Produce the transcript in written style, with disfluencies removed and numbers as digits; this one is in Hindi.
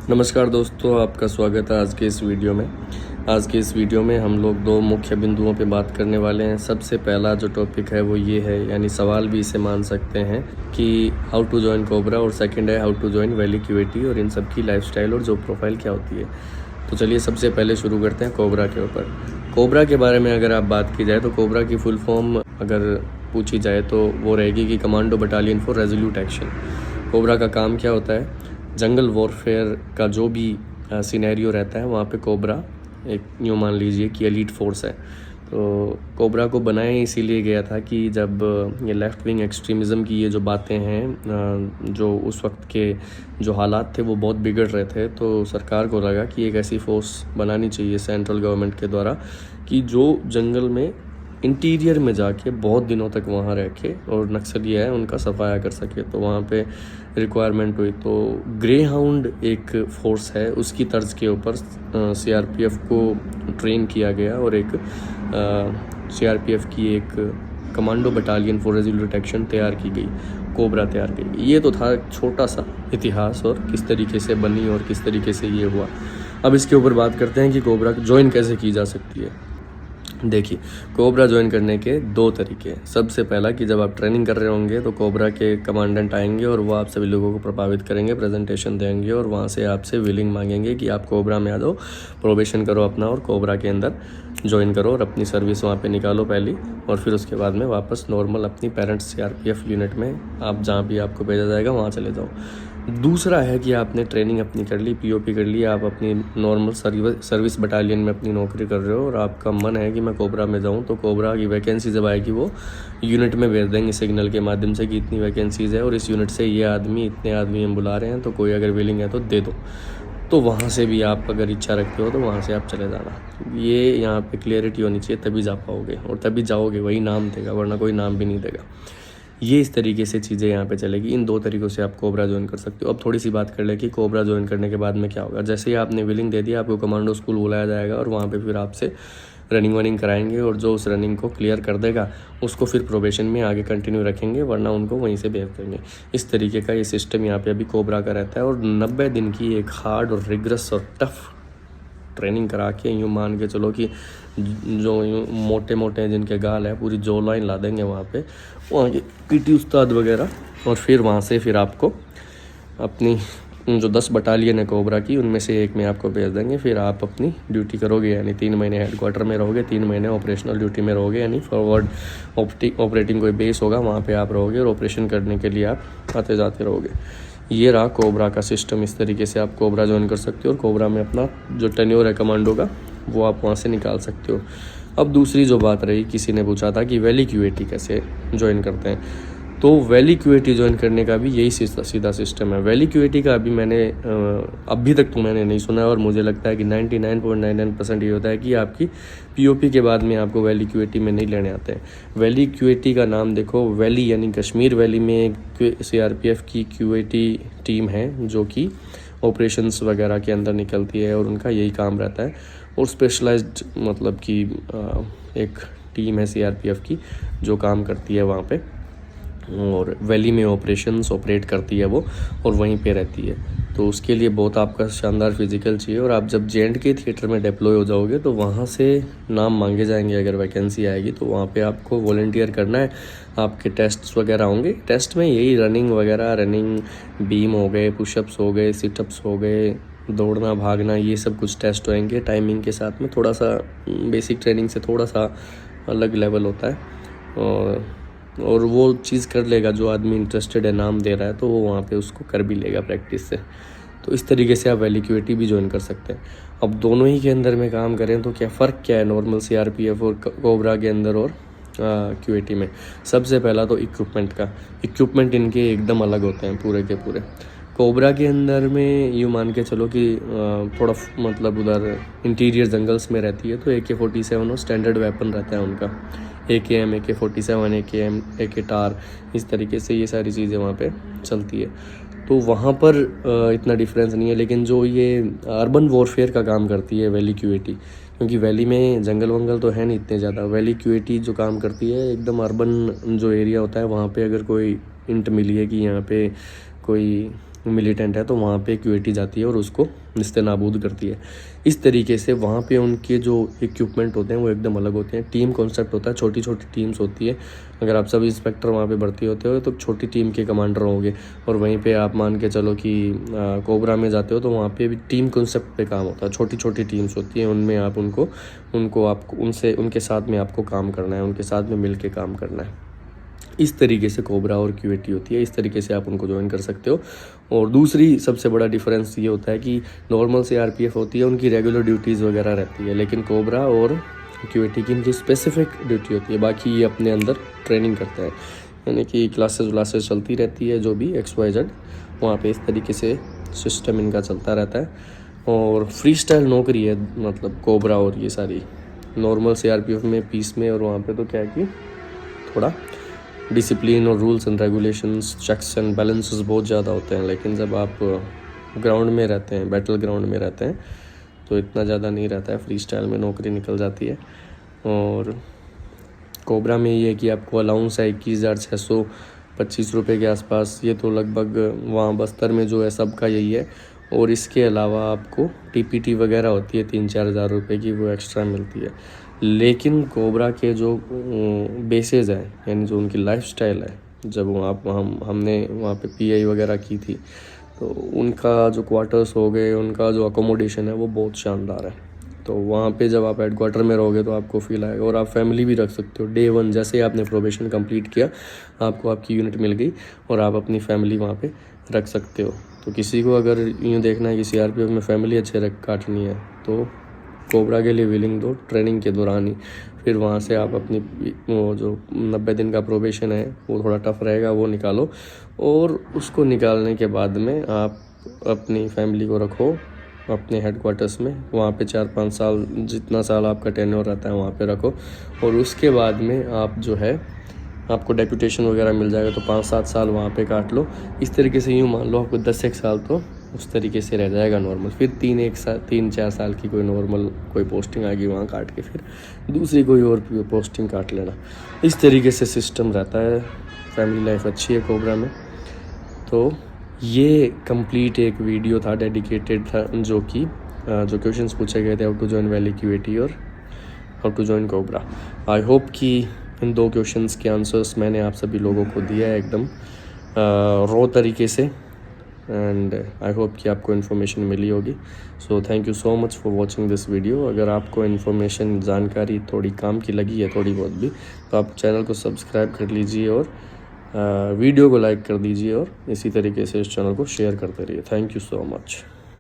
नमस्कार दोस्तों, आपका स्वागत है आज के इस वीडियो में। आज के इस वीडियो में हम लोग दो मुख्य बिंदुओं पे बात करने वाले हैं। सबसे पहला जो टॉपिक है वो ये है, यानी सवाल भी इसे मान सकते हैं कि हाउ टू जॉइन कोबरा, और सेकंड है how to join Valley QAT और इन सब की लाइफस्टाइल और जॉब प्रोफाइल क्या होती है। तो चलिए सबसे पहले शुरू करते हैं कोबरा के ऊपर। कोबरा के बारे में अगर आप बात की जाए तो कोबरा की फुल फॉर्म अगर पूछी जाए तो वो रहेगी कि commando battalion for resolute action. Cobra का काम क्या होता है? जंगल वॉरफेयर का जो भी सिनेरियो रहता है वहाँ पे कोबरा एक यूँ मान लीजिए कि एलीट फोर्स है। तो कोबरा को बनाया इसीलिए गया था कि जब ये लेफ़्ट विंग एक्सट्रीमिज़म की ये जो बातें हैं, जो उस वक्त के जो हालात थे वो बहुत बिगड़ रहे थे, तो सरकार को लगा कि एक ऐसी फोर्स बनानी चाहिए सेंट्रल गवर्नमेंट के द्वारा कि जो जंगल में इंटीरियर में जाके बहुत दिनों तक वहाँ रह के और नक्सली है उनका सफाया कर सके। तो वहाँ पे रिक्वायरमेंट हुई, तो ग्रे हाउंड एक फोर्स है उसकी तर्ज के ऊपर सीआरपीएफ को ट्रेन किया गया और एक सीआरपीएफ की एक commando battalion for resolute action तैयार की गई, कोबरा तैयार की गई। ये तो था एक छोटा सा इतिहास और किस तरीके से बनी और किस तरीके से ये हुआ। अब इसके ऊपर बात करते हैं कि कोबरा ज्वाइन कैसे की जा सकती है। देखिए, कोबरा ज्वाइन करने के दो तरीके हैं। सबसे पहला कि जब आप ट्रेनिंग कर रहे होंगे तो कोबरा के कमांडेंट आएंगे और वो आप सभी लोगों को प्रभावित करेंगे, प्रेजेंटेशन देंगे और वहाँ से आपसे विलिंग मांगेंगे कि आप कोबरा में आ जाओ, प्रोबेशन करो अपना और कोबरा के अंदर ज्वाइन करो और अपनी सर्विस वहाँ पे निकालो पहली, और फिर उसके बाद में वापस नॉर्मल अपनी पेरेंट्स सीआरपीएफ यूनिट में आप जहाँ भी आपको भेजा जाएगा वहाँ चले जाओ। दूसरा है कि आपने ट्रेनिंग अपनी कर ली, पीओपी कर ली, आप अपनी नॉर्मल सर्विस बटालियन में अपनी नौकरी कर रहे हो और आपका मन है कि मैं कोबरा में जाऊं, तो कोबरा की वैकेंसी जब आएगी वो यूनिट में भेज देंगे सिग्नल के माध्यम से कि इतनी वैकेंसीज़ है और इस यूनिट से ये आदमी, इतने आदमी हम बुला रहे हैं, तो कोई अगर विलिंग है तो दे दो। तो वहाँ से भी आप अगर इच्छा रखते हो तो वहाँ से आप चले जाना। ये यहाँ पे क्लियरिटी होनी चाहिए, तभी जा पाओगे और तभी जाओगे, वही नाम देगा, वरना कोई नाम भी नहीं देगा। ये इस तरीके से चीज़ें यहाँ पे चलेगी। इन दो तरीक़ों से आप कोबरा ज्वाइन कर सकते हो। अब थोड़ी सी बात कर ले कि कोबरा ज्वाइन करने के बाद में क्या होगा। जैसे ही आपने विलिंग दे दिया, आपको कमांडो स्कूल बुलाया जाएगा और वहाँ पे फिर आपसे रनिंग वनिंग कराएंगे, और जो उस रनिंग को क्लियर कर देगा उसको फिर प्रोबेशन में आगे कंटिन्यू रखेंगे, वरना उनको वहीं से भेज देंगे। इस तरीके का ये सिस्टम यहाँ पे अभी कोबरा का रहता है। और 90 दिन की एक हार्ड और रिग्रस और टफ ट्रेनिंग करा के यूँ मान के चलो कि जो यूँ मोटे मोटे जिनके गाल है पूरी जो लाइन ला देंगे वहाँ के पीटी उस्ताद वगैरह, और फिर वहाँ से फिर आपको अपनी जो 10 बटालियन है कोबरा की उनमें से एक में आपको भेज देंगे। फिर आप अपनी ड्यूटी करोगे, यानी 3 महीने हेडक्वार्टर में रहोगे, 3 महीने ऑपरेशनल ड्यूटी में रहोगे, यानी फॉरवर्ड ऑपरेटिंग कोई बेस होगा वहाँ पे आप रहोगे और ऑपरेशन करने के लिए आप आते जाते रहोगे। ये रहा कोबरा का सिस्टम। इस तरीके से आप कोबरा ज्वाइन कर सकते हो और कोबरा में अपना जो टेन्योर है कमांडो का वो आप वहाँ से निकाल सकते हो। अब दूसरी जो बात रही, किसी ने पूछा था कि वैली क्यूएटी कैसे ज्वाइन करते हैं। तो वैली क्यूएटी ज्वाइन करने का भी यही सीधा सिस्टम है। वैली क्यूएटी का अभी तक तो मैंने नहीं सुना है, और मुझे लगता है कि 99.99% ये होता है कि आपकी पीओपी के बाद में आपको वैली क्यूएटी में नहीं लेने आते हैं। वैली क्यूएटी का नाम देखो, वैली यानी कश्मीर वैली में एक सीआरपीएफ की क्यूएटी टीम है जो कि ऑपरेशंस वगैरह के अंदर निकलती है और उनका यही काम रहता है। और स्पेशलाइज्ड मतलब कि एक टीम है सीआरपीएफ की जो काम करती है वहाँ पे, और वैली में ऑपरेशंस ऑपरेट करती है वो, और वहीं पे रहती है। तो उसके लिए बहुत आपका शानदार फिजिकल चाहिए। और आप जब जे.एंड.के थिएटर में डिप्लॉय हो जाओगे तो वहाँ से नाम मांगे जाएंगे, अगर वैकेंसी आएगी तो वहाँ पे आपको वॉलंटियर करना है। आपके टेस्ट्स वगैरह होंगे, टेस्ट में यही रनिंग बीम हो गए, पुशअप्स हो गए, सिटअप्स हो गए, दौड़ना भागना, ये सब कुछ टेस्ट होंगे टाइमिंग के साथ में। थोड़ा सा बेसिक ट्रेनिंग से थोड़ा सा अलग लेवल होता है, और वो चीज़ कर लेगा जो आदमी इंटरेस्टेड है, नाम दे रहा है, तो वो वहाँ पे उसको कर भी लेगा प्रैक्टिस से। तो इस तरीके से आप वैली क्यूएटी भी ज्वाइन कर सकते हैं। अब दोनों ही के अंदर में काम करें तो क्या फ़र्क क्या है नॉर्मल सीआरपीएफ और कोबरा के अंदर और क्यूएटी में। सबसे पहला तो इक्विपमेंट इनके एकदम अलग होते हैं पूरे के पूरे। कोबरा के अंदर में यूँ मान के चलो कि थोड़ा मतलब उधर इंटीरियर जंगल्स में रहती है, तो AK-47 और स्टैंडर्ड वेपन रहता है उनका, AKM, AK-47, AKM, AK टार, इस तरीके से ये सारी चीज़ें वहाँ पे चलती है। तो वहाँ पर इतना डिफरेंस नहीं है। लेकिन जो ये अर्बन वॉरफेयर का काम करती है वैली क्यूएटी, क्योंकि वैली में जंगल वंगल तो है नहीं इतने ज़्यादा, वैली क्यूएटी जो काम करती है एकदम अर्बन जो एरिया होता है वहाँ पे अगर कोई इंट मिली है कि यहाँ पे कोई मिलिटेंट है तो वहाँ पे क्यूएटी जाती है और उसको निस्ते-नाबूद करती है। इस तरीके से वहाँ पे उनके जो इक्विपमेंट होते हैं वो एकदम अलग होते हैं। टीम कॉन्सेप्ट होता है, छोटी छोटी टीम्स होती है। अगर आप सब इंस्पेक्टर वहाँ पे भर्ती होते हो तो छोटी टीम के कमांडर होंगे, और वहीं पे आप मान के चलो कि कोबरा में जाते हो तो वहाँ पे भी टीम कॉन्सेप्ट पे काम होता है। छोटी छोटी टीम्स होती हैं, उनमें आप उनके साथ में आपको काम करना है, उनके साथ में मिल के काम करना है। इस तरीके से कोबरा और क्यूएटी होती है, इस तरीके से आप उनको ज्वाइन कर सकते हो। और दूसरी सबसे बड़ा डिफरेंस ये होता है कि नॉर्मल से आरपीएफ होती है, उनकी रेगुलर ड्यूटीज़ वगैरह रहती है, लेकिन कोबरा और क्यूएटी की इनकी स्पेसिफिक ड्यूटी होती है। बाकी ये अपने अंदर ट्रेनिंग करते हैं, यानी कि क्लासेस चलती रहती है, जो भी XYZ वहाँ पे इस तरीके से सिस्टम इनका चलता रहता है। और फ्री स्टाइल नौकरी है, मतलब कोबरा और ये सारी। नॉर्मल CRPF में पीस में और वहाँ पे तो क्या है कि थोड़ा डिसिप्लिन और rules and regulations, checks and balances बहुत ज़्यादा होते हैं। लेकिन जब आप ग्राउंड में रहते हैं, बैटल ग्राउंड में रहते हैं, तो इतना ज़्यादा नहीं रहता है, फ्री स्टाइल में नौकरी निकल जाती है। और कोबरा में ये है कि आपको अलाउंस है 21,625 रुपये के आसपास। ये तो लगभग वहाँ बस्तर में जो है सबका यही है। और इसके अलावा आपको TPT वगैरह होती है 3-4 हज़ार रुपये की, वो एक्स्ट्रा मिलती है। लेकिन कोबरा के जो बेसेस हैं, यानी जो उनकी लाइफस्टाइल है, जब हमने वहाँ पे PI वगैरह की थी, तो उनका जो क्वार्टर्स हो गए, उनका जो अकोमोडेशन है वो बहुत शानदार है। तो वहाँ पे जब आप हेडक्वार्टर में रहोगे तो आपको फील आएगा। और आप फैमिली भी रख सकते हो। Day 1 जैसे ही आपने प्रोबेशन कंप्लीट किया, आपको आपकी यूनिट मिल गई और आप अपनी फैमिली वहाँ पे रख सकते हो। तो किसी को अगर यूँ देखना है कि CRPF में फैमिली अच्छे काटनी है तो कोबरा के लिए विलिंग दो ट्रेनिंग के दौरान ही। फिर वहाँ से आप अपनी वो जो 90 दिन का प्रोबेशन है वो थोड़ा टफ रहेगा, वो निकालो। और उसको निकालने के बाद में आप अपनी फैमिली को रखो अपने हेडक्वार्टर्स में, वहाँ पे 4-5 साल, जितना साल आपका टेन्योर रहता है वहाँ पे रखो। और उसके बाद में आप जो है आपको डेप्यूटेशन वगैरह मिल जाएगा, तो 5-7 साल वहाँ पे काट लो। इस तरीके से यूँ मान लो आपको 10-1 साल तो उस तरीके से रह जाएगा नॉर्मल। फिर 3-4 साल की कोई नॉर्मल कोई पोस्टिंग आएगी, वहाँ काट के फिर दूसरी कोई और पोस्टिंग काट लेना। इस तरीके से सिस्टम रहता है। फैमिली लाइफ अच्छी है कोबरा में। तो ये कंप्लीट एक वीडियो था, डेडिकेटेड था, जो जो क्वेश्चंस पूछे गए थे, how to join Valley QAT और how to join COBRA. I hope कि इन 2 क्वेश्चंस के आंसर्स मैंने आप सभी लोगों को दिया है एकदम रॉ तरीके से। एंड आई होप कि आपको इन्फॉर्मेशन मिली होगी। So thank you so much for watching this video. अगर आपको इन्फॉर्मेशन, जानकारी थोड़ी काम की लगी है, थोड़ी बहुत भी, तो आप चैनल को सब्सक्राइब कर लीजिए और वीडियो को लाइक कर दीजिए और इसी तरीके से इस चैनल को शेयर करते रहिए। Thank you so much.